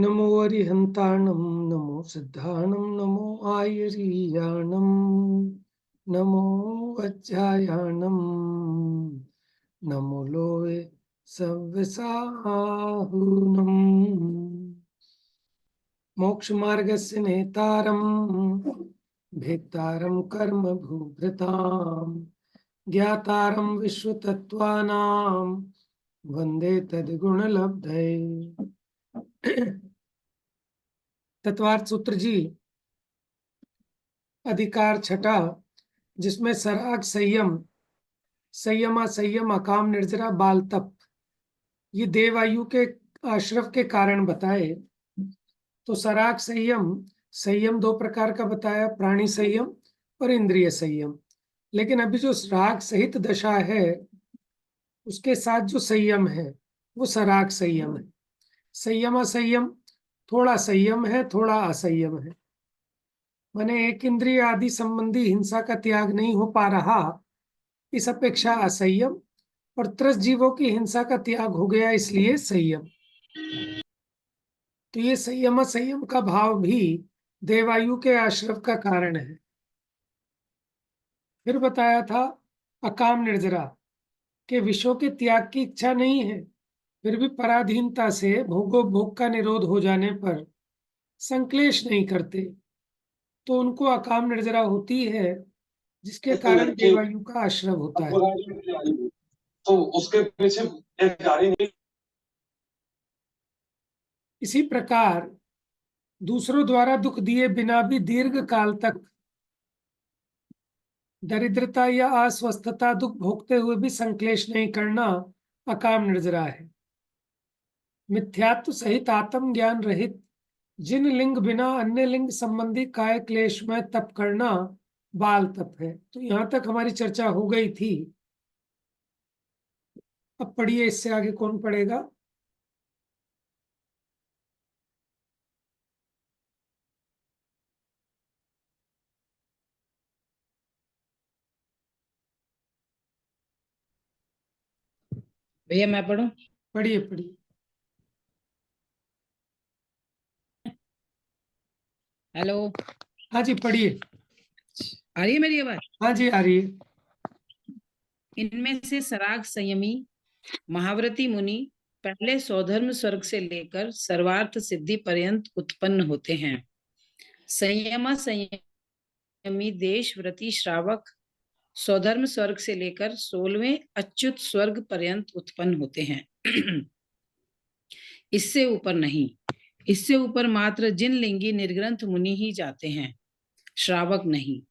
नमो अरिहंताणं नमो सिद्धाणं नमो आयरीयाणं नमो वज्रायाणं नमो लोहे सव्यसाहुनम् मोक्षमार्गस्य नेतारं भेत्तारं कर्म भूभृतां ज्ञातारं विश्वतत्त्वानां वन्दे तद्गुणलब्धये। तत्वार्थ सूत्र जी, अधिकार छठा, जिसमें सराग संयम, संयमा संयम, अकाम निर्जरा, बाल तप, ये देवायु के आश्रव के कारण बताए। तो सराग संयम, संयम दो प्रकार का बताया, प्राणी संयम और इंद्रिय संयम। लेकिन अभी जो राग सहित दशा है उसके साथ जो संयम है वो सराग संयम है। संयम असंयम, थोड़ा संयम है थोड़ा असंयम है। माने एक इंद्रिय आदि संबंधी हिंसा का त्याग नहीं हो पा रहा, इस अपेक्षा असंयम, और त्रस्त जीवों की हिंसा का त्याग हो गया इसलिए संयम। तो ये संयम असंयम का भाव भी देवायु के आश्रव का कारण है। फिर बताया था अकाम निर्जरा के विषयों के त्याग की इच्छा नहीं है, फिर भी पराधीनता से भोग का निरोध हो जाने पर संक्लेश नहीं करते, तो उनको अकाम निर्जरा होती है, जिसके कारण देवायु का आश्रय होता है। तो उसके पीछे एक गाड़ी नहीं। इसी प्रकार दूसरों द्वारा दुख दिए बिना भी दीर्घ काल तक दरिद्रता या अस्वस्थता दुख भोगते हुए भी संक्लेश नहीं करना अकाम निर्जरा है। मिथ्यात्व सहित आत्म ज्ञान रहित जिन लिंग बिना अन्य लिंग संबंधी काय क्लेश में तप करना बाल तप है। तो यहां तक हमारी चर्चा हो गई थी। अब पढ़िए, इससे आगे कौन पढ़ेगा? भैया मैं पढ़ूं? पढ़िए पढ़िए। हेलो, हाँ जी पढ़िए। आ रही है मेरी आवाज? हाँ जी आ रही है। इनमें से सराग संयमी महाव्रती मुनि पहले स्वधर्म स्वर्ग से लेकर सर्वार्थ सिद्धि पर्यंत उत्पन्न होते हैं। संयमा संयमी देश व्रती श्रावक स्वधर्म स्वर्ग से लेकर 16वें अच्युत स्वर्ग पर्यंत उत्पन्न होते हैं। इससे ऊपर नहीं। इससे ऊपर मात्र जिन लिंगी निर्ग्रंथ मुनि ही जाते हैं, श्रावक नहीं।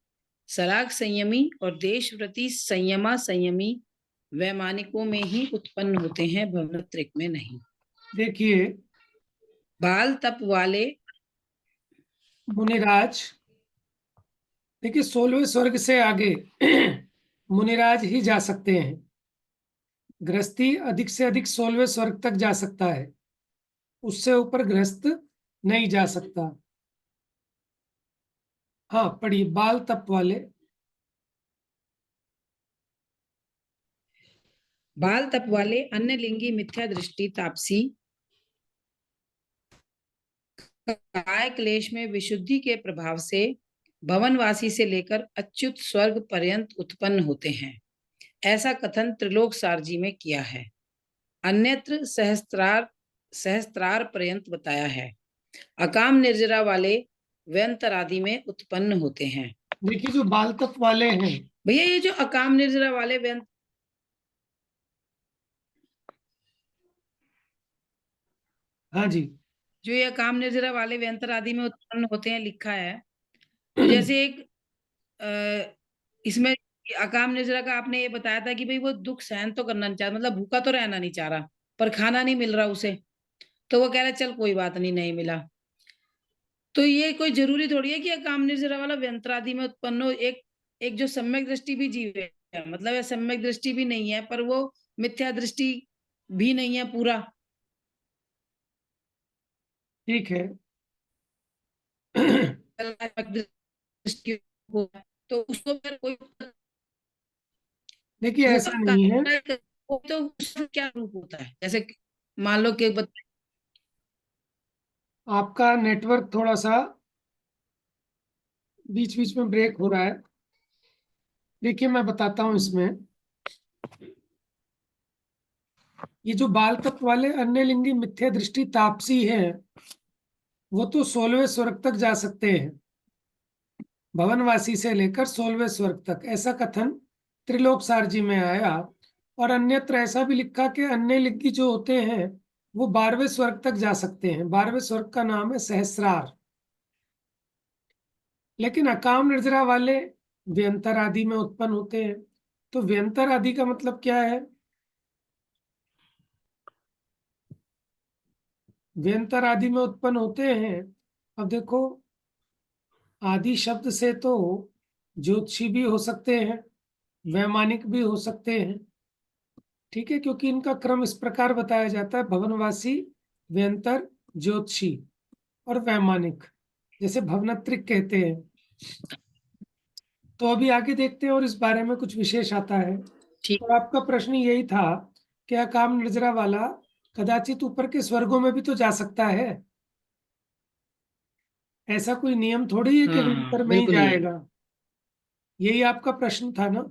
सराग संयमी और देशव्रती संयमा संयमी वैमानिकों में ही उत्पन्न होते हैं, भवनत्रिक में नहीं। देखिए बाल तप वाले मुनिराज, देखिए 16वें स्वर्ग से आगे मुनिराज ही जा सकते हैं। गृहस्थी अधिक से अधिक 16वें स्वर्ग तक जा सकता है, उससे ऊपर गृहस्थ नहीं जा सकता। हाँ पढ़िए, बाल तप वाले। बाल तप वाले अन्य लिंगी मिथ्या दृष्टि तापसी काय क्लेश में विशुद्धि के प्रभाव से भवनवासी से लेकर अच्युत स्वर्ग पर्यंत उत्पन्न होते हैं। ऐसा कथन त्रिलोक सारजी में किया है। अन्यत्र सहस्त्रार पर्यंत बताया है। अकाम निर्जरा वाले व्यंतरादि में उत्पन्न होते हैं। देखिए जो बाल तप वाले हैं भैया, ये जो अकाम निर्जरा वाले व्यंत, हाँ जी, जो ये अकाम निर्जरा वाले व्यंतर आदि में उत्पन्न होते हैं लिखा है, तो जैसे एक इसमें अकाम निर्जरा का आपने ये बताया था कि भाई वो दुख सहन तो करना नहीं चाहता, मतलब भूखा तो रहना नहीं चाह रहा, पर खाना नहीं मिल रहा उसे, तो वो कह रहा चल कोई बात नहीं, नहीं मिला। तो ये कोई जरूरी थोड़ी है कि अकाम निर्जरा वाला व्यंत्रादि में उत्पन्न हो। एक एक जो सम्यक दृष्टि भी जीव है, मतलब ये सम्यक दृष्टि भी नहीं है, पर वो मिथ्या दृष्टि भी नहीं है पूरा। ठीक है। दृष्टि हो तो उसको फिर कोई देखिए भूखा ऐसा नहीं है। तो उसका क्या रूप होता है? जैसे मान लो कि आपका नेटवर्क थोड़ा सा बीच बीच में ब्रेक हो रहा है। देखिए मैं बताता हूं इसमें, ये जो बाल तत्व वाले अन्य लिंगी मिथ्या दृष्टि तापसी है, वो तो 16वें स्वर्ग तक जा सकते हैं, भवनवासी से लेकर 16वें स्वर्ग तक, ऐसा कथन त्रिलोक सारजी में आया। और अन्यत्र ऐसा भी लिखा कि अन्य लिंगी जो होते हैं वो 12वें स्वर्ग तक जा सकते हैं। 12वें स्वर्ग का नाम है सहस्रार। लेकिन अकाम निर्जरा वाले व्यंतर आदि में उत्पन्न होते हैं। तो व्यंतर आदि का मतलब क्या है? व्यंतर आदि में उत्पन्न होते हैं। अब देखो, आदि शब्द से तो ज्योतिषी भी हो सकते हैं, वैमानिक भी हो सकते हैं, ठीक है, क्योंकि इनका क्रम इस प्रकार बताया जाता है: भवनवासी, व्यंतर, ज्योतिषी और वैमानिक, जैसे भवनत्रिक कहते हैं। तो अभी आगे देखते हैं और इस बारे में कुछ विशेष आता है। ठीक। तो आपका प्रश्न यही था कि अकाम निर्जरा वाला कदाचित ऊपर के स्वर्गों में भी तो जा सकता है, ऐसा कोई नियम थोड़ी है कि व्यंतर में ही बिल्कुल नहीं है। जाएगा। यही आपका प्रश्न था ना?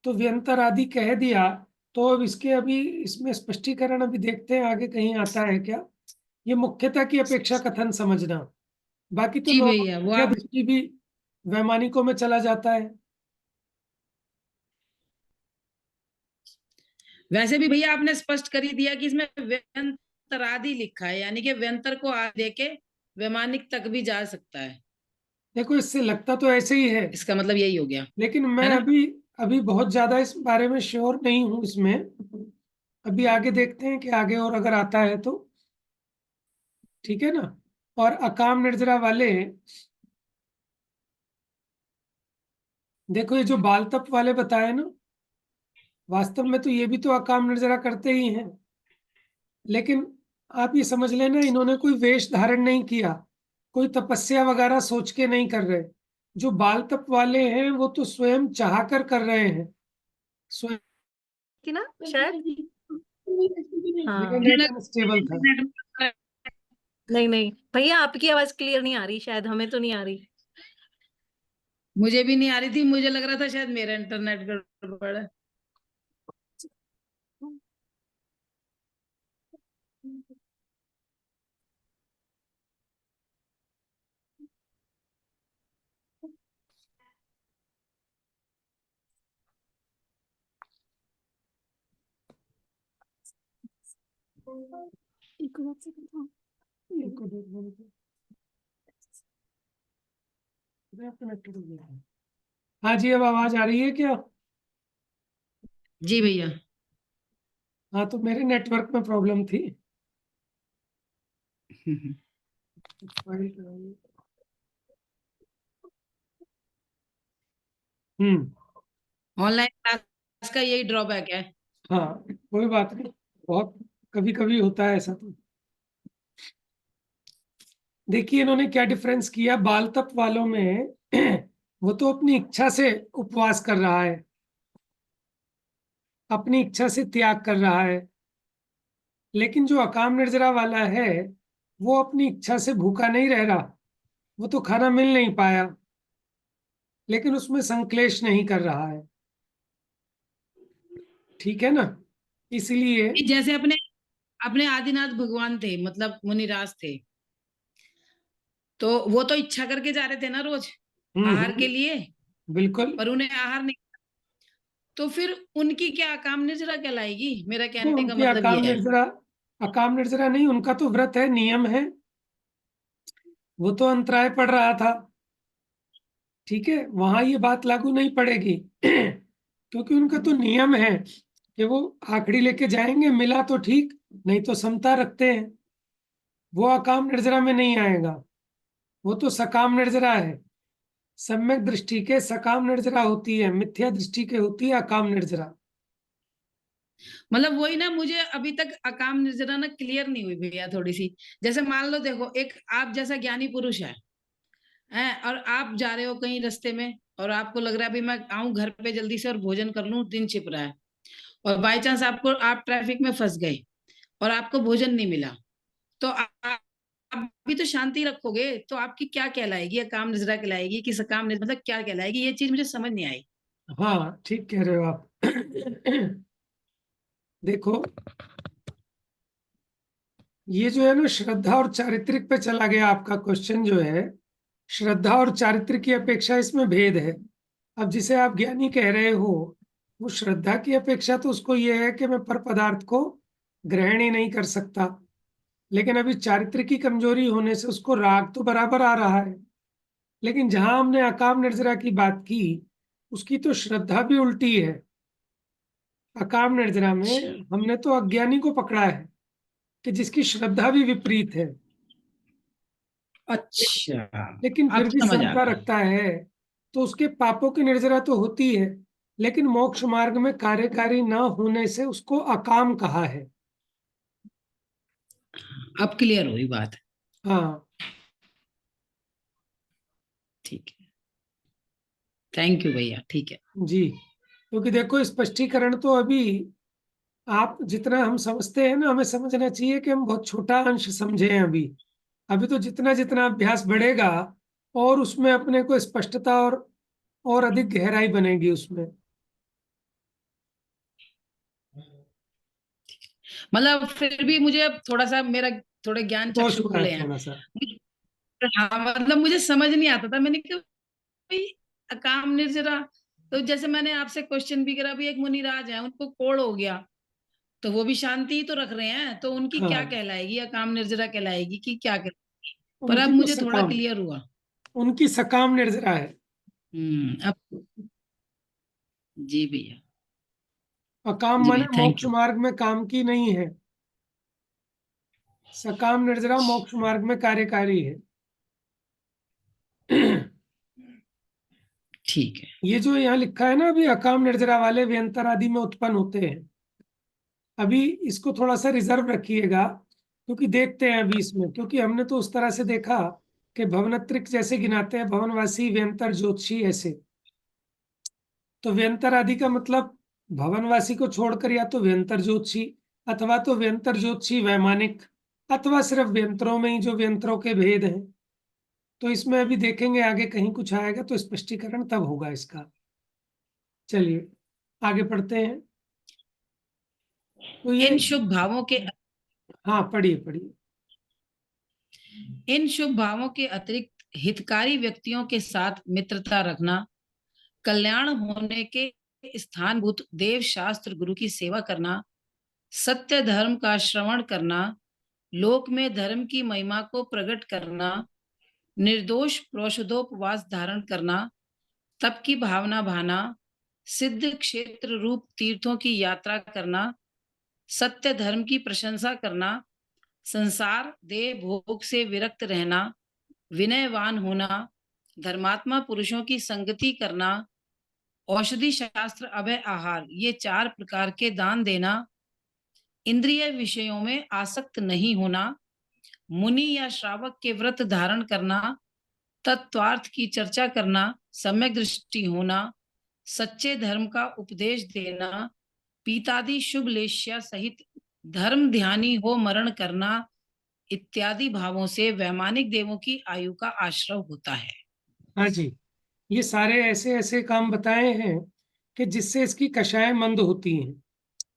तो व्यंतर आदि कह दिया। तो अब इसके अभी इसमें स्पष्टीकरण अभी देखते हैं आगे कहीं आता है क्या। ये मुख्यता की अपेक्षा कथन समझना, बाकी तो जी नॉर्मल भैया, वो मिथ्या आप दृष्टि भी वैमानिकों में चला जाता है। वैसे भी भैया आपने स्पष्ट कर ही दिया कि इसमें व्यंतरादि लिखा है, यानी कि व्यंतर को आदि दे के वैमानिक तक भी जा सकता है। देखो इससे लगता तो ऐसे ही है, इसका मतलब यही हो गया, लेकिन मैं है ना? अभी अभी बहुत ज्यादा इस बारे में श्योर नहीं हूं इसमें। अभी आगे देखते हैं कि आगे और अगर आता है तो, ठीक है ना। और अकाम निर्जरा वाले, देखो ये जो बाल तप वाले बताए ना, वास्तव में तो ये भी तो अकाम निर्जरा करते ही हैं। लेकिन आप ये समझ लेना, इन्होंने कोई वेश धारण नहीं किया, कोई तपस्या वगैरह सोच के नहीं कर रहे। जो बाल तप वाले हैं वो तो स्वयं चाह कर रहे हैं, स्वयं। थी ना शायद। मेरा हाँ। नेट अनस्टेबल था। नहीं नहीं भैया, आपकी आवाज क्लियर नहीं आ रही, शायद हमें तो नहीं आ रही। मुझे भी नहीं आ रही थी, मुझे लग रहा था शायद मेरा इंटरनेट गड़बड़ है। हाँ जी, अब आवाज आ रही है क्या? जी भैया। हाँ, तो मेरे नेटवर्क में प्रॉब्लम थी। ऑनलाइन क्लास का यही ड्रॉबैक है। हाँ, कोई बात नहीं, बहुत कभी कभी होता है ऐसा। तो देखिए इन्होंने क्या डिफरेंस किया बाल तप वालों में। वो तो अपनी इच्छा से उपवास कर रहा है, अपनी इच्छा से त्याग कर रहा है। लेकिन जो अकाम निर्जरा वाला है, वो अपनी इच्छा से भूखा नहीं रह रहा, वो तो खाना मिल नहीं पाया, लेकिन उसमें संक्लेश नहीं कर रहा है, ठीक है ना। इसलिए कि जैसे अपने अपने आदिनाथ भगवान थे, मतलब मुनिराज थे, तो वो तो इच्छा करके जा रहे थे ना रोज आहार के लिए, बिल्कुल। पर उन्हें आहार नहीं। तो फिर उनकी क्या काम निर्जरा कहलाएगी? मेरा तो कहने का उनके मतलब ये है। अकाम निर्जरा नहीं, उनका तो व्रत है, नियम है, वो तो अंतराय पड़ रहा था, ठीक है, वहां ये बात लागू नहीं पड़ेगी। क्योंकि उनका तो नियम है कि वो आखड़ी लेके जाएंगे, मिला तो ठीक, नहीं तो समता रखते हैं। वो अकाम निर्जरा में नहीं आएगा, वो तो सकाम निर्जरा है। सम्यक दृष्टि के सकाम निर्जरा होती है, मिथ्या दृष्टि के होती है अकाम निर्जरा। मतलब वही ना, मुझे अभी तक अकाम निर्जरा ना क्लियर नहीं हुई भैया थोड़ी सी। जैसे मान लो, देखो, एक आप जैसा ज्ञानी पुरुष है और आप जा रहे हो कहीं रास्ते में, और आपको लग रहा है अभी मैं आऊं घर पे जल्दी से और भोजन कर लूं, दिन छिप रहा है, और बाय चांस आप ट्रैफिक में फंस गए और आपको भोजन नहीं मिला, तो आप भी तो शांति रखोगे, तो आपकी क्या कहलाएगी? अकाम निद्रा कहलाएगी कि सकाम निद्रा, मतलब क्या कहलाएगी? ये चीज मुझे समझ नहीं आई। हाँ, ठीक कह रहे हो आप। देखो, ये जो है ना, श्रद्धा और चारित्रिक पे चला गया आपका क्वेश्चन जो है। श्रद्धा और चारित्रिक की अपेक्षा इसमें भेद है। अब जिसे आप ज्ञानी कह रहे हो, वो श्रद्धा की अपेक्षा तो उसको ये है कि मैं पर पदार्थ को ग्रहण ही नहीं कर सकता, लेकिन अभी चारित्रिक की कमजोरी होने से उसको राग तो बराबर आ रहा है। लेकिन जहां हमने अकाम निर्जरा की बात की, उसकी तो श्रद्धा भी उल्टी है। अकाम निर्जरा में अच्छा, हमने तो अज्ञानी को पकड़ा है कि जिसकी श्रद्धा भी विपरीत है, अच्छा, लेकिन फिर अब भी समझ आ श्रद्धा गया। रखता है, तो उसके पापों की निर्जरा तो होती है, लेकिन मोक्ष मार्ग में कार्यकारी न होने से उसको अकाम कहा है। अब क्लियर हुई बात। हाँ ठीक है, थैंक यू भैया, ठीक है। जी, क्योंकि देखो, स्पष्टीकरण तो अभी आप जितना हम समझते हैं ना, हमें समझना चाहिए कि हम बहुत छोटा अंश समझे हैं अभी। अभी तो जितना जितना अभ्यास बढ़ेगा, और उसमें अपने को स्पष्टता और अधिक गहराई बनेगी उसमें। मतलब फिर भी मुझे अब थोड़ा सा मेरा थोड़ा ज्ञान दोष चक्षु हुआ है खुले हैं। थोड़ा सा। हाँ, मतलब मुझे समझ नहीं आता था, मैंने कहा भाई अकाम निर्जरा, तो जैसे मैंने आपसे क्वेश्चन भी करा, भी एक मुनिराज है, उनको कोढ़ हो गया, तो वो भी शांति ही तो रख रहे हैं, तो उनकी क्या हाँ, कहलाएगी? अकाम निर्जरा कहलाएगी कि क्या कहलाएगी? पर अब उनकी तो मुझे थोड़ा सकाम, क्लियर हुआ। उनकी सकाम निर्जरा है। अब जी भैया, अकाम जी माने भैया, थैंक मोक्ष यू। मार्ग में काम की नहीं है। सकाम निर्जरा मोक्ष मार्ग में कार्यकारी है। ठीक है। ये जो यहाँ लिखा है ना, अभी अकाम निर्जरा वाले व्यंतर आदि में उत्पन्न होते हैं, अभी इसको थोड़ा सा रिजर्व रखिएगा, क्योंकि देखते हैं अभी इसमें, क्योंकि हमने तो उस तरह से देखा कि भवनत्रिक जैसे गिनाते हैं, भवनवासी, व्यंतर, ज्योतिषी, ऐसे। तो व्यंतर आदि का मतलब भवनवासी को छोड़कर या तो व्यंतर ज्योतिषी, अथवा तो व्यंतर ज्योतिषी वैमानिक, अथवा सिर्फ व्यंतरों में ही जो व्यंतरों के भेद हैं। तो इसमें अभी देखेंगे, आगे कहीं कुछ आएगा तो स्पष्टीकरण तब होगा इसका। चलिए आगे पढ़ते हैं। तो ये, इन शुभ भावों के हाँ पढ़िए पढ़िए। इन शुभ भावों के अतिरिक्त हितकारी व्यक्तियों के साथ मित्रता रखना, कल्याण होने के स्थानभूत देव शास्त्र गुरु की सेवा करना, सत्य धर्म का श्रवण करना, लोक में धर्म की महिमा को प्रकट करना, निर्दोष प्रोषदोपवास धारण करना, तप की भावना भाना, सिद्ध क्षेत्र रूप तीर्थों की यात्रा करना, सत्य धर्म की प्रशंसा करना, संसार देह भोग से विरक्त रहना, विनयवान होना, धर्मात्मा पुरुषों की संगति करना, औषधि शास्त्र अभय आहार, ये 4 प्रकार के दान देना, इंद्रिय विषयों में आसक्त नहीं होना, मुनि या श्रावक के व्रत धारण करना, तत्वार्थ की चर्चा करना, सम्यक दृष्टि होना, सच्चे धर्म का उपदेश देना, पीतादि शुभ लेश्या सहित धर्म ध्यानी हो मरण करना, इत्यादि भावों से वैमानिक देवों की आयु का आश्रय होता है। हाँ जी, ये सारे ऐसे ऐसे काम बताए हैं कि जिससे इसकी कषाय मंद होती हैं,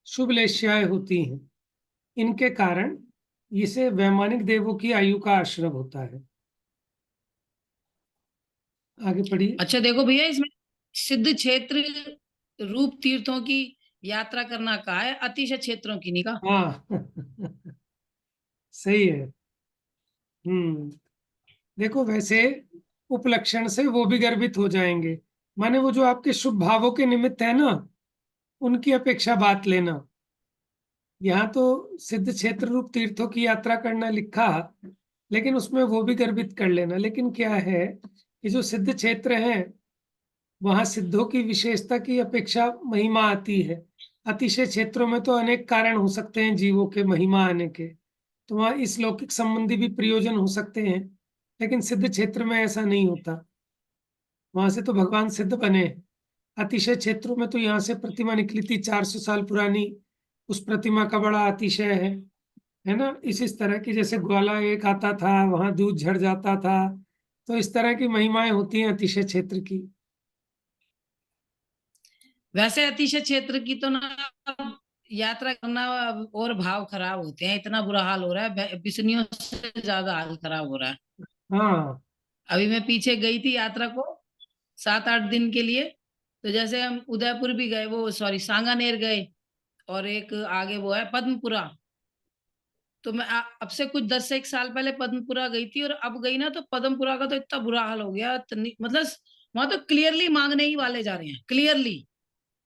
शुभ लेश्याएं होती हैं, इनके कारण इसे वैमानिक देवों की आयु का आश्रय होता है। आगे पढ़िए। अच्छा देखो भैया, इसमें सिद्ध क्षेत्र रूप तीर्थों की यात्रा करना कहा है, अतिशय क्षेत्रों की नहीं कहा। हाँ सही है। देखो, वैसे उपलक्षण से वो भी गर्वित हो जाएंगे, माने वो जो आपके शुभ भावों के निमित्त है ना, उनकी अपेक्षा बात लेना। यहाँ तो सिद्ध क्षेत्र रूप तीर्थों की यात्रा करना लिखा, लेकिन उसमें वो भी गर्वित कर लेना। लेकिन क्या है कि जो सिद्ध क्षेत्र हैं, वहां सिद्धों की विशेषता की अपेक्षा महिमा आती है। अतिशय क्षेत्रों में तो अनेक कारण हो सकते हैं जीवों के महिमा आने के, तो वहां इस लौकिक संबंधी भी प्रयोजन हो सकते हैं, लेकिन सिद्ध क्षेत्र में ऐसा नहीं होता। वहां से तो भगवान सिद्ध बने। अतिशय क्षेत्रों में तो यहाँ से प्रतिमा निकली थी 400 साल पुरानी, उस प्रतिमा का बड़ा अतिशय है। है ना। इस तरह की, जैसे ग्वाला एक आता था, वहां दूध झड़ जाता था, तो इस तरह की महिमाएं होती हैं अतिशय क्षेत्र की। वैसे अतिशय क्षेत्र की तो ना यात्रा करना और भाव खराब होते हैं, इतना बुरा हाल हो रहा है, बिस्नियों से ज्यादा हाल खराब हो रहा है। हाँ अभी मैं पीछे गई थी यात्रा को 7-8 दिन के लिए। तो जैसे हम उदयपुर भी गए, वो सॉरी सांगानेर गए, और एक आगे वो है पद्मपुरा। तो मैं अब से कुछ 10 से 1 साल पहले पद्मपुरा गई थी, और अब गई ना तो पद्मपुरा का तो इतना बुरा हाल हो गया, मतलब वहां तो क्लियरली मांगने ही वाले जा रहे हैं, क्लियरली।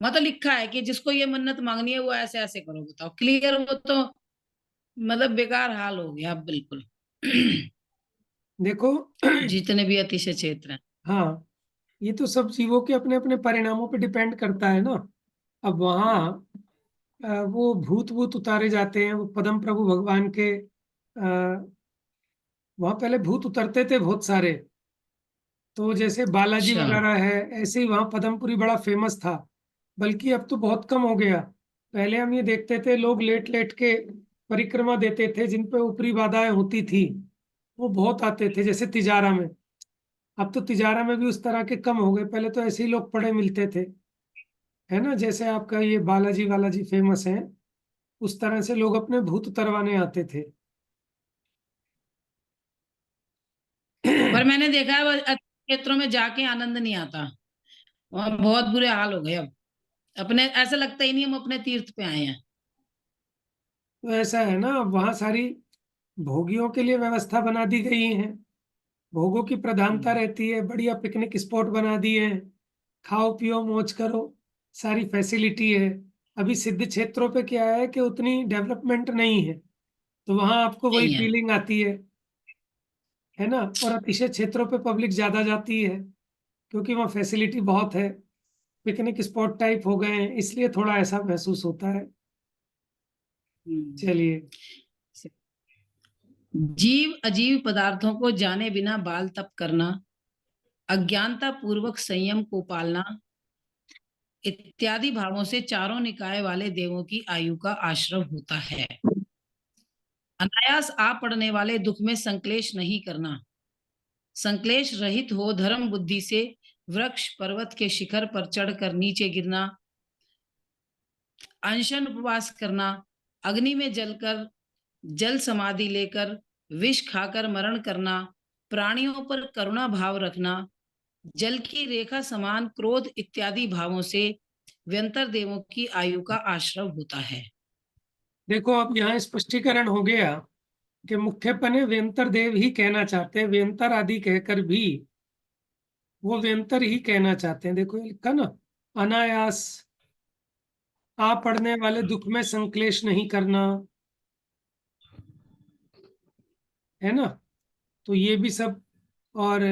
वहां तो लिखा है कि जिसको ये मन्नत मांगनी है वो ऐसे ऐसे करो, बताओ, क्लियर। वो तो मतलब बेकार हाल हो गया अब बिल्कुल। देखो, जितने भी अतिशय क्षेत्र हैं। हाँ, ये तो सब जीवों के अपने अपने परिणामों पे डिपेंड करता है ना। अब वहाँ वो भूत भूत उतारे जाते हैं, वो पद्म प्रभु भगवान के वहां पहले भूत उतरते थे बहुत सारे। तो जैसे बालाजी अच्छा। वगैरह है, ऐसे ही वहां पद्मपुरी बड़ा फेमस था। बल्कि अब तो बहुत कम हो गया। पहले हम ये देखते थे, लोग लेट लेट के परिक्रमा देते थे, जिन पे ऊपरी बाधाएं होती थी, वो बहुत आते थे, जैसे तिजारा में। अब तो तिजारा में भी उस तरह के कम हो गए, पहले तो ऐसे ही लोग पड़े मिलते थे, है ना। जैसे आपका ये बालाजी वालाजी फेमस है, उस तरह से लोग अपने भूत उतरवाने आते थे। पर मैंने देखा है क्षेत्रों में जाके आनंद नहीं आता, वहां बहुत बुरे हाल हो गए अब। अपने ऐसा लगता ही नहीं हम अपने तीर्थ पे आए हैं। तो ऐसा है ना, वहाँ सारी भोगियों के लिए व्यवस्था बना दी गई है। भोगों की प्रधानता हम्म। रहती है, बढ़िया पिकनिक स्पॉट बना दिए हैं, खाओ पियो मौज करो, सारी फैसिलिटी है। अभी सिद्ध क्षेत्रों पे क्या है कि उतनी डेवलपमेंट नहीं है, तो वहाँ आपको वही नहीं है। फीलिंग आती है ना। और अतिशय क्षेत्रों पे पब्लिक ज्यादा जाती है, क्योंकि वहाँ फैसिलिटी बहुत है, पिकनिक स्पॉट टाइप हो गए हैं, इसलिए थोड़ा ऐसा महसूस होता है। हम्म। चलिए। जीव अजीव पदार्थों को जाने बिना बाल तप करना, अज्ञानता पूर्वक संयम को पालना, इत्यादि भावों से चारों निकाय वाले देवों की आयु का आश्रय होता है। अनायास आ पड़ने वाले दुख में संक्लेश नहीं करना, संक्लेश रहित हो धर्म बुद्धि से वृक्ष पर्वत के शिखर पर चढ़कर नीचे गिरना, अनशन उपवास करना, अग्नि में जलकर जल समाधि लेकर विष खाकर मरण करना, प्राणियों पर करुणा भाव रखना, जल की रेखा समान क्रोध इत्यादि भावों से व्यंतर देवों की आयु का आश्रय होता है। देखो, अब यहाँ स्पष्टीकरण हो गया कि मुख्यपने व्यंतर देव ही कहना चाहते हैं, व्यंतर आदि कहकर भी वो व्यंतर ही कहना चाहते हैं। देखो ये लिखा ना, अनायास आ पड़ने वाले दुख में संक्लेश नहीं करना, है ना। तो ये भी सब, और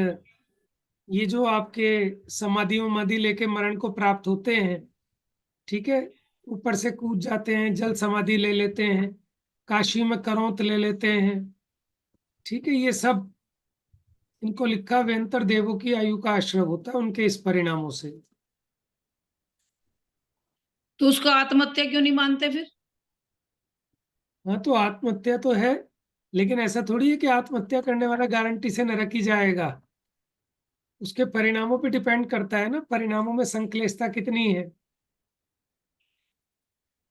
ये जो आपके समाधि उमाधि लेके मरण को प्राप्त होते हैं, ठीक है, ऊपर से कूद जाते हैं, जल समाधि ले लेते हैं, काशी में करौंत ले लेते हैं, ठीक है, ये सब इनको लिखा व्यंतर देवों की आयु का आश्रय होता है उनके इस परिणामों से। तो उसको आत्महत्या क्यों नहीं मानते फिर? हाँ, तो आत्महत्या तो है, लेकिन ऐसा थोड़ी है कि आत्महत्या करने वाला गारंटी से नरक ही जाएगा। उसके परिणामों पे डिपेंड करता है ना, परिणामों में संक्लेशता कितनी है।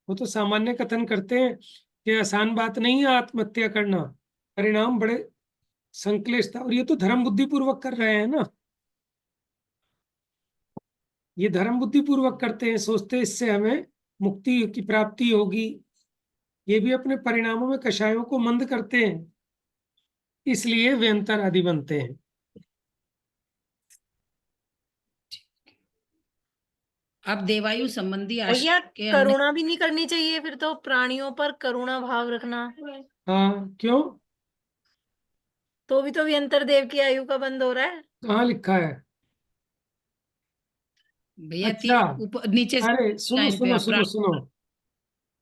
वो तो सामान्य कथन करते हैं कि आसान बात नहीं है आत्महत्या करना, परिणाम बड़े संक्लेश था। और ये तो धर्म बुद्धि पूर्वक कर रहे हैं ना, ये धर्म बुद्धि पूर्वक करते हैं, सोचते हैं इससे हमें मुक्ति की प्राप्ति होगी। ये भी अपने परिणामों में कषायों को मंद करते हैं, इसलिए व्यंतर आदि बनते हैं। अब देवायु संबंधी भैया आश्रय के हमने करुणा भी नहीं करनी चाहिए फिर तो, प्राणियों पर करुणा भाव रखना, हाँ, क्यों? तो भी तो व्यंतर देव की आयु का बंद हो रहा है। कहाँ लिखा है? भैया अच्छा, ऊपर नीचे अरे सुनो लाइन पे सुनो आप सुनो सुनो,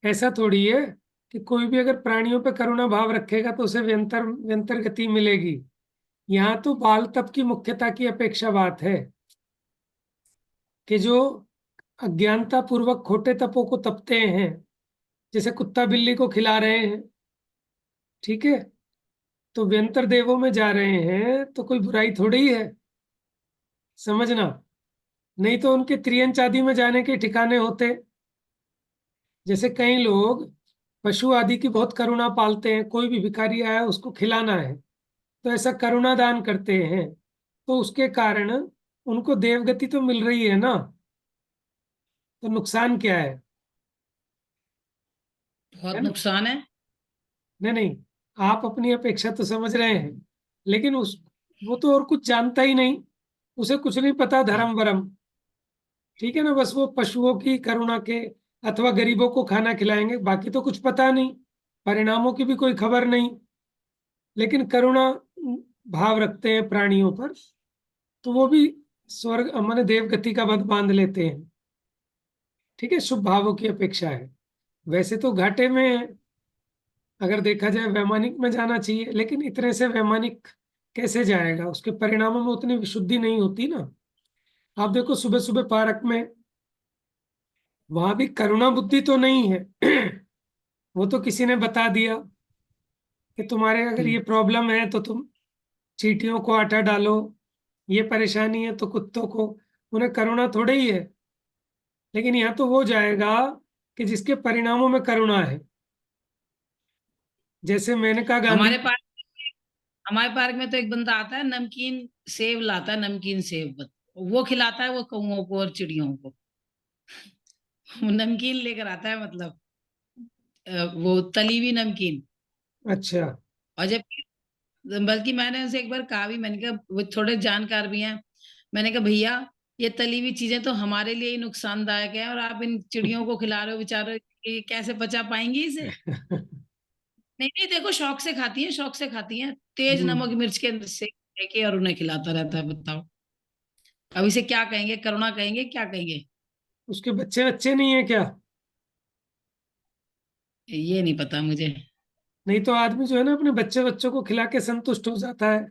ऐसा थोड़ी है कि कोई भी अगर प्राणियों पे करुणा भाव रखेगा तो उसे व्यंतर व्यंतर गति मिलेगी। यहाँ तो बाल तप की मुख्यता की अपेक्षा बात है, कि जो अज्ञानता पूर्वक खोटे तपों को तपते हैं, जैसे कुत्ता बिल्ली को खिला रहे हैं, ठीक है, तो व्यंतर देवों में जा रहे हैं तो कोई बुराई थोड़ी है, समझना। नहीं तो उनके त्रियंच आदि में जाने के ठिकाने होते। जैसे कई लोग पशु आदि की बहुत करुणा पालते हैं, कोई भी भिखारी आया उसको खिलाना है तो ऐसा करुणा दान करते हैं, तो उसके कारण उनको देवगति तो मिल रही है ना, तो नुकसान क्या है? बहुत है ना? नुकसान है। नहीं नहीं, आप अपनी अपेक्षा तो समझ रहे हैं, लेकिन उस वो तो और कुछ जानता ही नहीं, उसे कुछ नहीं पता धर्म वरम। ठीक है ना, बस वो पशुओं की करुणा के अथवा गरीबों को खाना खिलाएंगे, बाकी तो कुछ पता नहीं, परिणामों की भी कोई खबर नहीं। लेकिन करुणा भाव रखते हैं प्राणियों पर, तो वो भी स्वर्ग माने देवगति का बंध बांध लेते हैं। ठीक है, शुभ भावों की अपेक्षा है। वैसे तो घाटे में अगर देखा जाए वैमानिक में जाना चाहिए, लेकिन इतने से वैमानिक कैसे जाएगा, उसके परिणामों में उतनी विशुद्धि नहीं होती ना। आप देखो सुबह सुबह पार्क में, वहां भी करुणा बुद्धि तो नहीं है वो तो किसी ने बता दिया कि तुम्हारे अगर ये प्रॉब्लम है तो तुम चींटियों को आटा डालो, ये परेशानी है तो कुत्तों को, उन्हें करुणा थोड़ी ही है। लेकिन यहाँ तो वो जाएगा कि जिसके परिणामों में करुणा है। जैसे मेनका गांधी। हमारे पार्क हमारे पार्क में तो एक बंदा आता है, नमकीन सेब लाता है, नमकीन सेब वो खिलाता है वो कौओं को और चिड़ियों को। वो नमकीन लेकर आता है, मतलब वो तली हुई नमकीन। अच्छा। और जब बल्कि मैंने उनसे एक बार कहा भी, मैंने कहा वो थोड़े जानकार भी हैं, मैंने कहा भैया ये तली हुई चीजें तो हमारे लिए ही नुकसानदायक है, और आप इन चिड़ियों को खिला रहे हो, बेचारे ये कैसे पचा पाएंगी इसे। नहीं नहीं, देखो शौक से खाती हैं, शौक से खाती हैं, तेज हम्म, नमक मिर्च के से लेके और उन्हें खिलाता रहता है, बताओ। अब इसे क्या कहेंगे, करुणा कहेंगे, क्या कहेंगे? उसके बच्चे बच्चे नहीं है क्या? ये नहीं पता मुझे। नहीं तो आदमी जो है ना अपने बच्चे बच्चों को खिला के संतुष्ट हो जाता है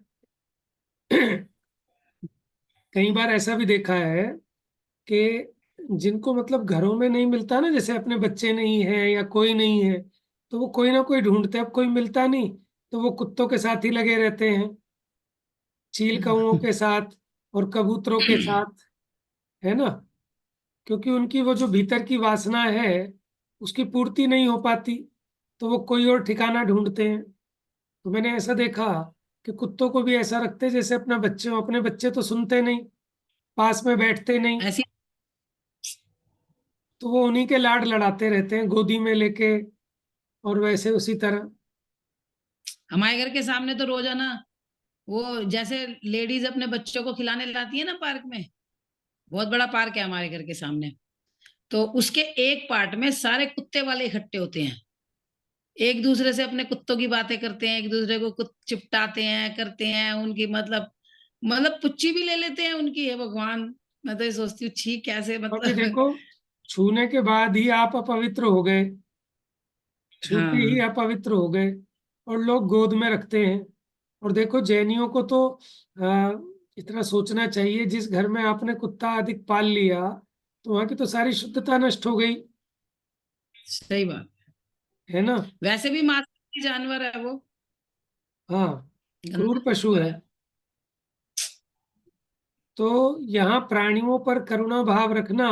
कई बार ऐसा भी देखा है कि जिनको मतलब घरों में नहीं मिलता ना, जैसे अपने बच्चे नहीं है या कोई नहीं है, तो वो कोई ना कोई ढूंढते हैं, अब कोई मिलता नहीं तो वो कुत्तों के साथ ही लगे रहते हैं, चील कौओं के साथ और कबूतरों के साथ, है ना। क्योंकि उनकी वो जो भीतर की वासना है उसकी पूर्ति नहीं हो पाती, तो वो कोई और ठिकाना ढूंढते हैं। तो मैंने ऐसा देखा कि कुत्तों को भी ऐसा रखते हैं जैसे अपना बच्चे हो, अपने बच्चे तो सुनते नहीं, पास में बैठते नहीं, ऐसी तो वो उन्हीं के लाड लड़ाते रहते हैं गोदी में लेके, और वैसे उसी तरह। हमारे घर के सामने तो रोजाना वो, जैसे लेडीज अपने बच्चों को खिलाने लाती है ना पार्क में, बहुत बड़ा पार्क है हमारे घर के सामने, तो उसके एक पार्ट में सारे कुत्ते वाले इकट्ठे होते हैं, एक दूसरे से अपने कुत्तों की बातें करते हैं, एक दूसरे को कुछ चिपटाते हैं, करते हैं उनकी, मतलब पुच्ची भी ले लेते हैं उनकी, है भगवान। मैं तो ये सोचती हूँ, छी कैसे अभी मतलब। देखो, छूने के बाद ही आप अपवित्र हो गए, छूते ही हाँ अपवित्र हो गए, और लोग गोद में रखते हैं। और देखो जैनियों को तो आ, इतना सोचना चाहिए, जिस घर में आपने कुत्ता अधिक पाल लिया तो वहां की तो सारी शुद्धता नष्ट हो गई, सही बात। है ना। वैसे भी मांसाहारी जानवर है वो, हाँ, गंदा क्रूर पशु जानवर है। है। तो यहाँ प्राणियों पर करुणा भाव रखना,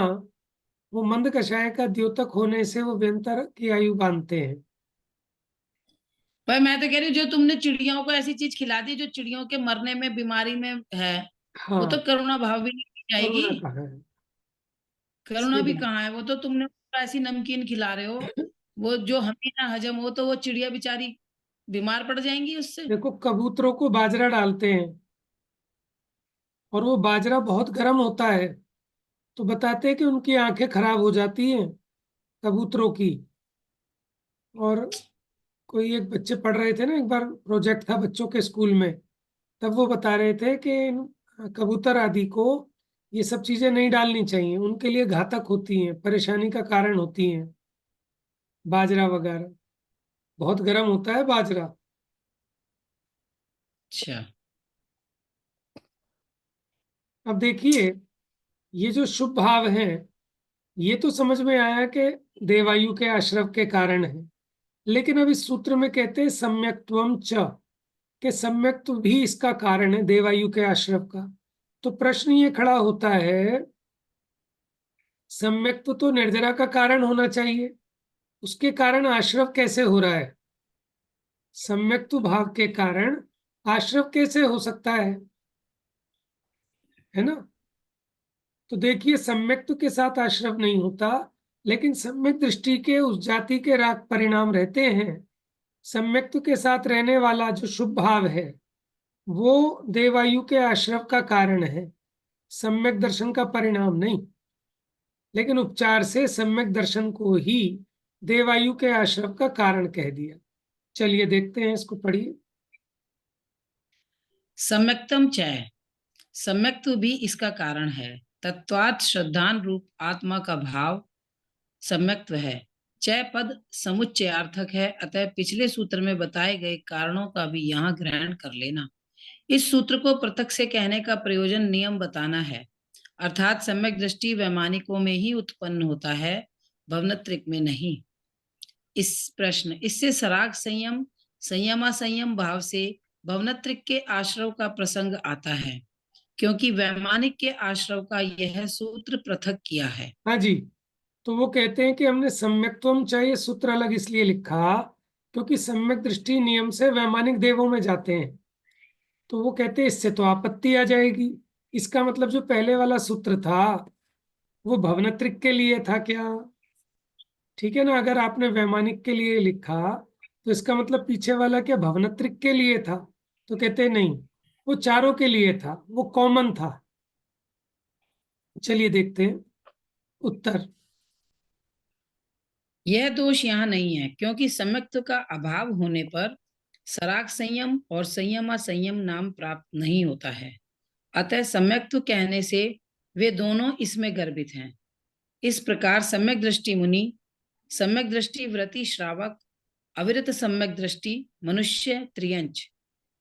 वो मंद कषाय का द्योतक होने से वो व्यंतर की आयु बांधते हैं। पर मैं तो कह रही हूँ, जो तुमने चिड़ियों को ऐसी चीज खिला दी जो चिड़ियों के मरने में, बीमारी में है, वो तो हाँ, करुणा भाव भी नहीं जाएगी। करुणा कहाँ है? करुणा सही भी बात। कहाँ है, वो तो तुमने ऐसी नमकीन खिला रहे हो, वो जो हमें ना हजम हो, तो वो चिड़िया बेचारी बीमार पड़ जाएंगी उससे। देखो कबूतरों को बाजरा डालते हैं और वो बाजरा बहुत गर्म होता है, तो बताते हैं कि उनकी आंखें खराब हो जाती हैं कबूतरों की। और कोई एक बच्चे पढ़ रहे थे ना, एक बार प्रोजेक्ट था बच्चों के स्कूल में, तब वो बता रहे थे कि इन कबूतर आदि को ये सब चीजें नहीं डालनी चाहिए, उनके लिए घातक होती हैं, परेशानी का कारण होती हैं, बाजरा वगैरह, बहुत गर्म होता है बाजरा। अच्छा। अब देखिए, ये जो शुभ भाव हैं, ये तो समझ में आया कि देवायु के आश्रव के कारण है, लेकिन अब इस सूत्र में कहते हैं सम्यक्त्वम च, के सम्यक्त्व भी इसका कारण है, देवायु के आश्रव का। तो प्रश्न ये खड़ा होता है, सम्यक्त्व तो निर्जरा का कारण होना चाहिए, उसके कारण आश्रव कैसे हो रहा है? सम्यक्त्व भाव के कारण आश्रव कैसे हो सकता है ना? तो देखिए, सम्यक्त्व के साथ आश्रव नहीं होता, लेकिन सम्यक दृष्टि के उस जाति के राग परिणाम रहते हैं। सम्यक्त्व के साथ रहने वाला जो शुभ भाव है वो देवायु के आश्रव का कारण है, सम्यक दर्शन का परिणाम नहीं। लेकिन उपचार से सम्यक दर्शन को ही देवायु के आश्रव का कारण कह दिया। चलिए देखते हैं, इसको पढ़िए। सम्यक्तम चय, सम्यक्त्व भी इसका कारण है। तत्वात् श्रद्धान रूप आत्मा का भाव सम्यक्त्व है। चय पद समुच्चयार्थक है, अतः पिछले सूत्र में बताए गए कारणों का भी यहाँ ग्रहण कर लेना। इस सूत्र को पृथक से कहने का प्रयोजन नियम बताना है, अर्थात सम्यक दृष्टि वैमानिकों में ही उत्पन्न होता है, भवनत्रिक में नहीं। इस प्रश्न इससे सराग संयम संयमासंयम भाव से भवनत्रिक के आश्रव का प्रसंग आता है, क्योंकि वैमानिक के आश्रव का यह सूत्र पृथक किया है। हाँ जी, तो वो कहते हैं कि हमने सम्यक्त्वम चाहिए सूत्र अलग इसलिए लिखा क्योंकि सम्यक दृष्टि नियम से वैमानिक देवों में जाते हैं। तो वो कहते हैं इससे तो आपत्ति आ जाएगी। इसका मतलब जो पहले वाला सूत्र था वो भवनत्रिक के लिए था क्या? ठीक है ना? अगर आपने वैमानिक के लिए लिखा तो इसका मतलब पीछे वाला क्या भवनत्रिक के लिए था? तो कहते हैं नहीं, वो चारों के लिए था, वो कॉमन था। चलिए देखते हैं उत्तर। यह दोष यहाँ नहीं है, क्योंकि सम्यक्त्व का अभाव होने पर सराग संयम और संयमासंयम नाम प्राप्त नहीं होता है। अतः सम्यक्त्व कहने से वे दोनों इसमें गर्भित हैं। इस प्रकार सम्यक दृष्टि मुनि, सम्यक दृष्टि व्रति श्रावक, अविरत सम्यक दृष्टि मनुष्य त्रियंच,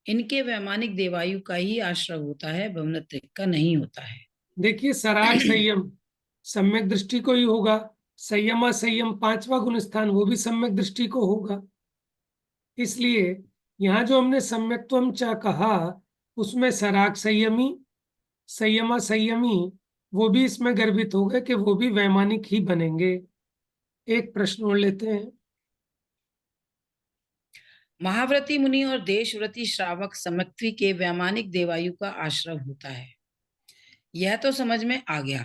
इनके वैमानिक देवायु का ही आश्रय होता है, भवनत्रिक का नहीं होता है। देखिए, सराग संयम सम्यक दृष्टि को ही होगा, संयमा संयम पांचवा गुण स्थान वो भी सम्यक दृष्टि को होगा। इसलिए यहाँ जो हमने सम्यक्त्वम च कहा उसमें सराग संयमी संयमा संयमी वो भी इसमें गर्भित हो गए कि वो भी वैमानिक ही बनेंगे। एक प्रश्न और लेते हैं। महाव्रती मुनि और देशव्रती श्रावक सम्यक्त्वी के वैमानिक देवायु का आश्रय होता है, यह तो समझ में आ गया।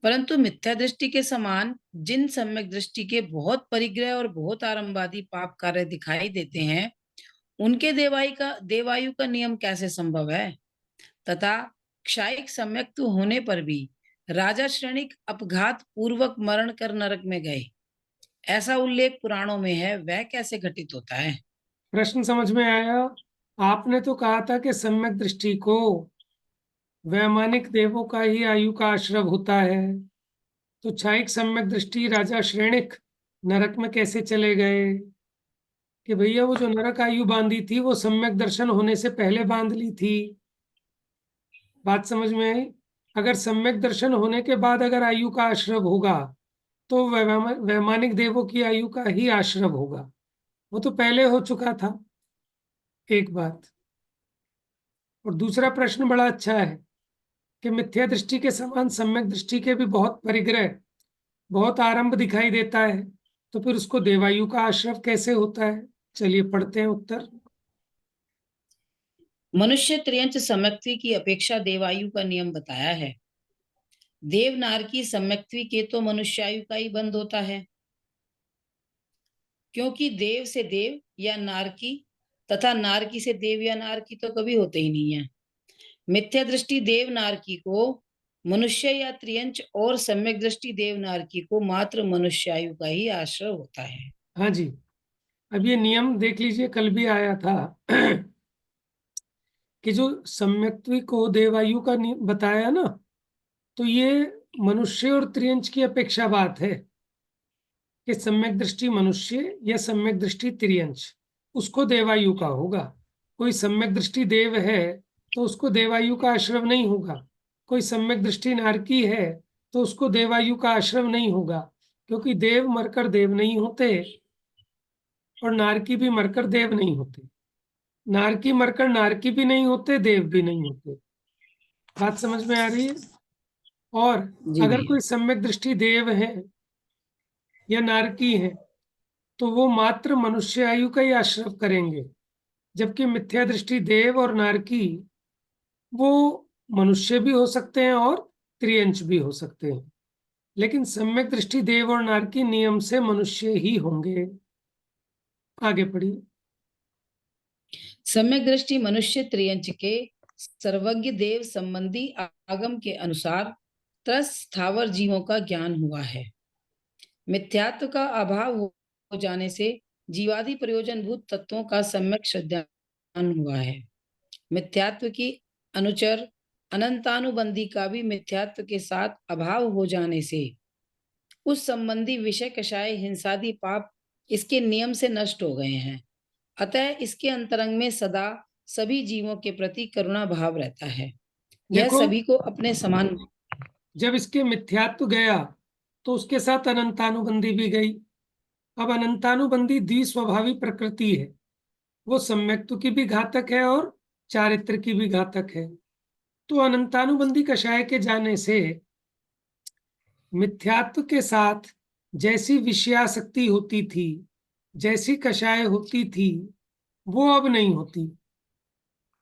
परंतु मिथ्या दृष्टि के समान जिन सम्यक दृष्टि के बहुत परिग्रह और बहुत आरंभवादी पाप कार्य दिखाई देते हैं, उनके देवायु का नियम कैसे संभव है? तथा क्षायिक सम्यक्त्व होने पर भी राजा श्रेणिक अपघात पूर्वक मरण कर नरक में गए, ऐसा उल्लेख पुराणों में है, वह कैसे घटित होता है? प्रश्न समझ में आया? आपने तो कहा था कि सम्यक दृष्टि को वैमानिक देवों का ही आयु का आश्रय होता है, तो क्षायिक सम्यक दृष्टि राजा श्रेणिक नरक में कैसे चले गए? कि भैया वो जो नरक आयु बांधी थी वो सम्यक दर्शन होने से पहले बांध ली थी। बात समझ में आई? अगर सम्यक दर्शन होने के बाद अगर आयु का आश्रय होगा तो वैमानिक देवों की आयु का ही आश्रय होगा, वो तो पहले हो चुका था। एक बात। और दूसरा प्रश्न बड़ा अच्छा है कि मिथ्या दृष्टि के समान सम्यक दृष्टि के भी बहुत परिग्रह बहुत आरंभ दिखाई देता है, तो फिर उसको देवायु का आश्रय कैसे होता है? चलिए पढ़ते हैं उत्तर। मनुष्य त्रियंच सम्यक्त्वी की अपेक्षा देवायु का नियम बताया है। देव नारकी सम्यक्त्वी के तो मनुष्यायु का ही बंद होता है, क्योंकि देव से देव या नारकी तथा नारकी से देव या नारकी तो कभी होते ही नहीं है। मिथ्या दृष्टि देव नारकी को मनुष्य या त्रियंच और सम्यक दृष्टि देव नारकी को मात्र मनुष्यायु का ही आश्रय होता है। हाँ जी, अब ये नियम देख लीजिए, कल भी आया था कि जो सम्यक्त्वी को देवायु का बताया ना, तो ये मनुष्य और त्रियंच की अपेक्षा बात है कि सम्यक दृष्टि मनुष्य या सम्यक दृष्टि त्रियंच उसको देवायु का होगा। कोई सम्यक दृष्टि देव है तो उसको देवायु का आश्रय नहीं होगा, कोई सम्यक दृष्टि नारकी है तो उसको देवायु का आश्रय नहीं होगा, क्योंकि देव मरकर देव नहीं होते और नारकी भी मरकर देव नहीं होते। नारकी मरकर नारकी भी नहीं होते, देव भी नहीं होते। बात समझ में आ रही है? और जी अगर भैया। कोई सम्यक दृष्टि देव है या नारकी है तो वो मात्र मनुष्य आयु का ही आश्रय करेंगे, जबकि मिथ्या दृष्टि देव और नारकी वो मनुष्य भी हो सकते हैं और त्रियंश भी हो सकते हैं, लेकिन सम्यक दृष्टि देव और नारकी नियम से मनुष्य ही होंगे। आगे पढ़िए। सम्यक दृष्टि मनुष्य त्रियंच के सर्वज्ञ देव संबंधी आगम के अनुसार त्रस स्थावर जीवों का ज्ञान हुआ है। मिथ्यात्व का अभाव हो जाने से जीवादि प्रयोजन भूत तत्वों का सम्यक श्रद्धान हुआ है। मिथ्यात्व की अनुचर अनंतानुबंधी का भी मिथ्यात्व के साथ अभाव हो जाने से उस संबंधी विषय कषाय हिंसादि पाप इसके नियम से नष्ट हो गए हैं। अतः इसके अंतरंग में सदा सभी जीवों के प्रति करुणा भाव रहता है। यह देखो, सभी को अपने समान। जब इसके मिथ्यात्व गया तो उसके साथ अनंतानुबंधी भी गई। अब अनंतानुबंधी द्विस्वभावी प्रकृति है, वो सम्यक्त्व की भी घातक है और चारित्र की भी घातक है। तो अनंतानुबंधी कषाय के जाने से मिथ्यात्व के साथ जैसी विषयासक्ति होती थी, जैसी कषाय होती थी, वो अब नहीं होती।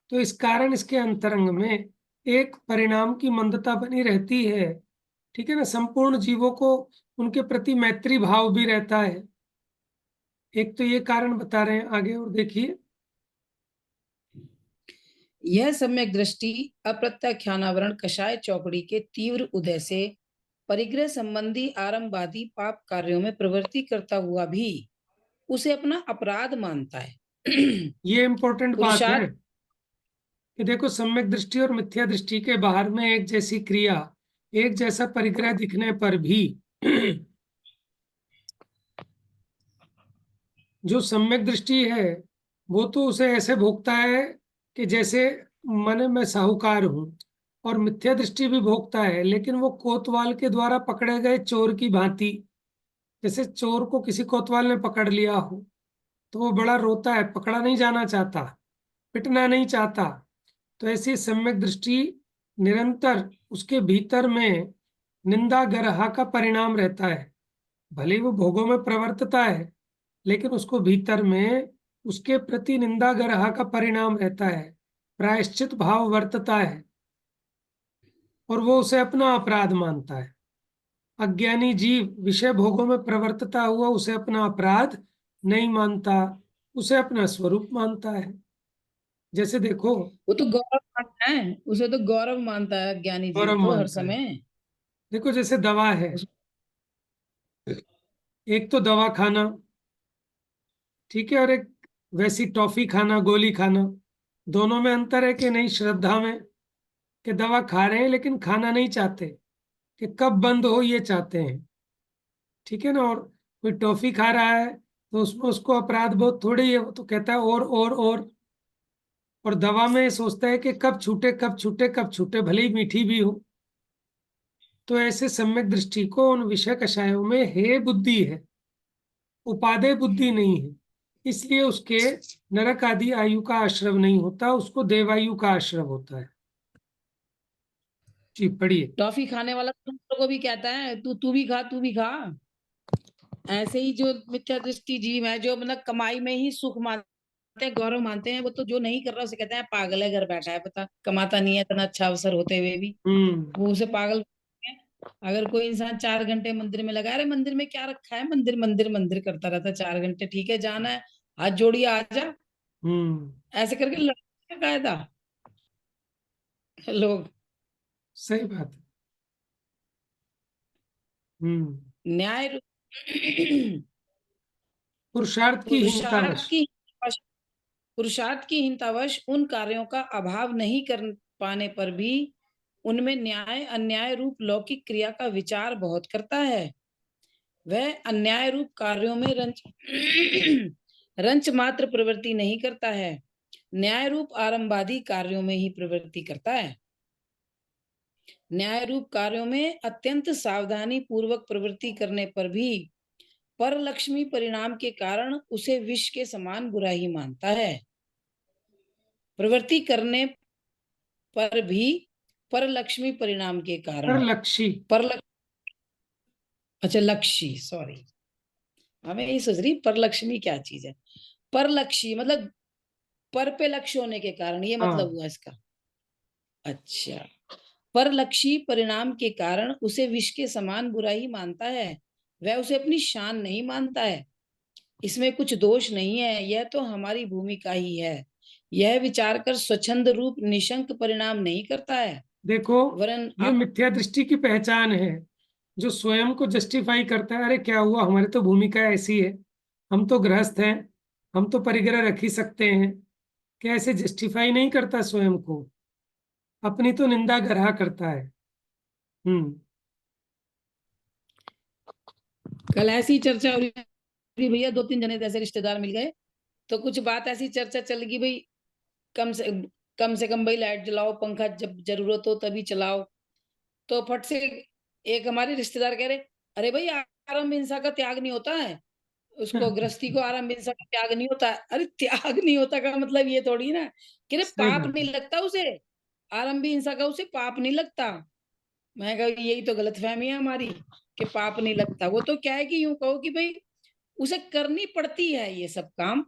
तो इस कारण इसके अंतरंग में एक परिणाम की मंदता बनी रहती है। ठीक है ना? संपूर्ण जीवों को उनके प्रति मैत्री भाव भी रहता है। एक तो ये कारण बता रहे हैं, आगे और देखिए। यह सम्यक दृष्टि अप्रत्याख्यानावरण कषाय चौकड़ी के तीव्र उदय से परिग्रह संबंधी आरंभवादी पाप कार्यों में प्रवृत्ति करता हुआ भी उसे अपना अपराध मानता है। ये इंपॉर्टेंट बात है पुरुषार्थ कि देखो, सम्यक दृष्टि और मिथ्या दृष्टि के बाहर में एक जैसी क्रिया, एक जैसा परिग्रह दिखने पर भी जो सम्यक दृष्टि है वो तो उसे ऐसे भोगता है कि जैसे मन में साहूकार हूं, और मिथ्या दृष्टि भी भोगता है, लेकिन वो कोतवाल के द्वारा पकड़े गए चोर की भांति। जैसे चोर को किसी कोतवाल ने पकड़ लिया हो तो वो बड़ा रोता है, पकड़ा नहीं जाना चाहता, पिटना नहीं चाहता। तो ऐसी सम्यक दृष्टि निरंतर उसके भीतर में निंदा गरहा का परिणाम रहता है। भले ही वो भोगों में प्रवर्तता है, लेकिन उसको भीतर में उसके प्रति निंदा गरहा का परिणाम रहता है, प्रायश्चित भाव वर्तता है, और वो उसे अपना अपराध मानता है। अज्ञानी जीव विषय भोगों में प्रवर्तता हुआ उसे अपना अपराध नहीं मानता, उसे अपना स्वरूप मानता है। जैसे देखो, वो तो गौरव मानता है, उसे तो गौरव मानता है ज्ञानी जीव गौरव तो हर मानता है। समय। देखो, जैसे दवा है, उस- एक तो दवा खाना, ठीक है, और एक वैसी टॉफी खाना, गोली खाना। दोनों में अंतर है कि नहीं? श्रद्धा में, कि दवा खा रहे हैं लेकिन खाना नहीं चाहते, कि कब बंद हो ये चाहते हैं। ठीक है ना? और कोई टॉफी खा रहा है तो उसमें उसको अपराध बोध थोड़ी है, वो तो कहता है और दवा में सोचता है कि कब छूटे कब छूटे कब छूटे, भले ही मीठी भी हो। तो ऐसे सम्यक दृष्टि को उन विषय कषायों में हे बुद्धि है, उपादेय बुद्धि नहीं है, इसलिए उसके नरक आदि आयु का आश्रव नहीं होता, उसको देवायु का आश्रव होता है। जी पढ़िए। टॉफी खाने वाला तो दूसरों को भी कहता है तू तू भी खा, तू भी खा। ऐसे ही जो मिथ्या दृष्टि जीव है, जो मतलब कमाई में ही सुख मानते हैं, गौरव मानते हैं, वो तो जो नहीं कर रहा उसे कहते हैं पागल है, घर बैठा है, पता कमाता नहीं है, इतना अच्छा अवसर होते हुए भी हम्म। वो उसे पागल कहते हैं। अगर कोई इंसान 4 घंटे मंदिर में लगा, अरे मंदिर में क्या रखा है, मंदिर मंदिर मंदिर करता रहता है 4 घंटे, ठीक है जाना है, हाथ जोड़िए आ जा, हम्म। ऐसे करके लड़ते हैं कायदा लोग। सही बात है। हम्म। न्याय पुरुषार्थ की पुरुषार्थ हीनतावश। की पुरुषार्थ की हीनतावश उन कार्यों का अभाव नहीं कर पाने पर भी उनमें न्याय अन्याय रूप लौकिक क्रिया का विचार बहुत करता है। वह अन्याय रूप कार्यों में रंच रंच मात्र प्रवृत्ति नहीं करता है, न्याय रूप आरंभवादी कार्यों में ही प्रवृत्ति करता है। न्याय रूप कार्यों में अत्यंत सावधानी पूर्वक प्रवृत्ति करने पर भी पर लक्ष्मी परिणाम के कारण उसे विष के समान बुरा ही मानता है। प्रवृत्ति करने पर भी पर लक्ष्मी परिणाम के कारण परलक्षी। अच्छा लक्ष्मी, सॉरी, हमें यही सोच रही पर लक्ष्मी क्या चीज है। पर लक्ष्मी मतलब पर पे लक्ष्य होने के कारण, ये मतलब हाँ। हुआ इसका। अच्छा, पर लक्ष्मी परिणाम के कारण उसे विष के समान बुरा ही मानता है, वह उसे अपनी शान नहीं मानता है। इसमें कुछ दोष नहीं है, यह तो हमारी भूमिका ही है। यह विचार कर स्वच्छंद रूप निशंक परिणाम नहीं करता है, देखो, वरन ये मिथ्या दृष्टि की पहचान है, जो स्वयं को जस्टिफाई करता है। अरे क्या हुआ, हमारी तो भूमिका ऐसी है, हम तो गृहस्थ हैं, हम तो परिग्रह रख ही सकते हैं। क्या ऐसे जस्टिफाई नहीं करता स्वयं को, अपनी तो निंदा गरहा करता है। कल ऐसी चर्चा हो रही भैया, 2-3 जने ऐसे रिश्तेदार मिल गए, तो कुछ बात ऐसी चर्चा चल गई भाई, कम से कम भाई लाइट जलाओ, पंखा जब जरूरत हो तभी चलाओ। तो फट से एक हमारे रिश्तेदार कह रहे, अरे भाई आराम हिंसा का त्याग नहीं होता है, उसको गृहस्थी को आराम हिंसा का त्याग नहीं होता है। अरे त्याग नहीं होता का मतलब ये थोड़ी ना कि सही पाप बात नहीं है। लगता उसे, आरंभी हिंसा का उसे पाप नहीं लगता। मैं कहा यही तो गलतफहमी है हमारी कि पाप नहीं लगता। वो तो क्या है कि यूं कहो कि भाई उसे करनी पड़ती है ये सब काम,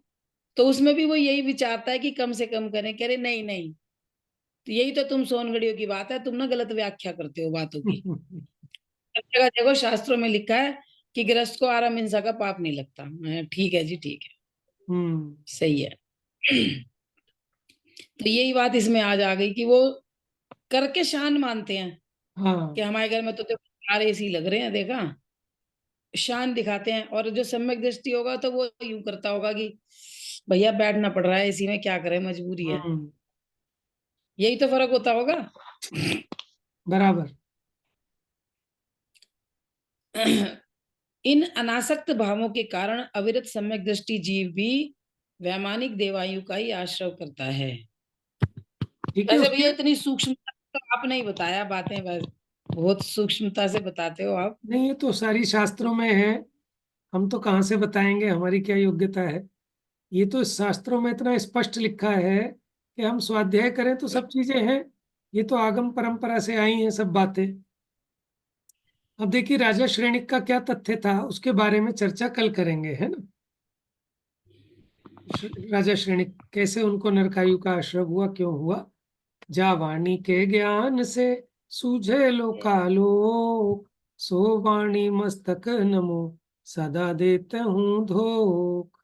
तो उसमें भी वो यही विचारता है कि कम से कम करें। कह रहे नहीं नहीं, तो यही तो तुम सोनगढ़ियों की बात है, तुम ना गलत व्याख्या करते हो बातों की। सब जगह देखो शास्त्रों में लिखा है कि गृहस्थ को आराम हिंसा का पाप नहीं लगता। ठीक है जी, ठीक है, सही है। तो यही बात इसमें आज आ गई कि वो करके शान मानते हैं कि हाँ। हमारे घर में तो देखो एसी लग रहे हैं, देखा, शान दिखाते हैं। और जो सम्यक दृष्टि होगा तो वो यूं करता होगा कि भैया बैठना पड़ रहा है इसी में, क्या करें, मजबूरी है। यही तो फर्क होता होगा। बराबर। इन अनासक्त भावों के कारण अविरत सम्यक दृष्टि जीव भी वैमानिक देवायु का ही आश्रय करता है। ठीक है वैसे उसके। भैया इतनी सूक्ष्मता तो आपने ही बताया बातें, बस बहुत सूक्ष्मता से बताते हो आप। नहीं, ये तो सारी शास्त्रों में है, हम तो कहाँ से बताएंगे, हमारी क्या योग्यता है। ये तो शास्त्रों में इतना स्पष्ट लिखा है कि हम स्वाध्याय करें तो सब चीजें हैं। ये तो आगम परंपरा से आई हैं सब बातें। अब देखिए, राजा श्रेणिक का क्या तथ्य था, उसके बारे में चर्चा कल करेंगे, है ना। राजा श्रेणिक कैसे उनको नरकायु का आश्रय हुआ, क्यों हुआ। जा वाणी के ज्ञान से सूझे लोकालोक, सो वाणी मस्तक नमो सदा देते हूँ धोख।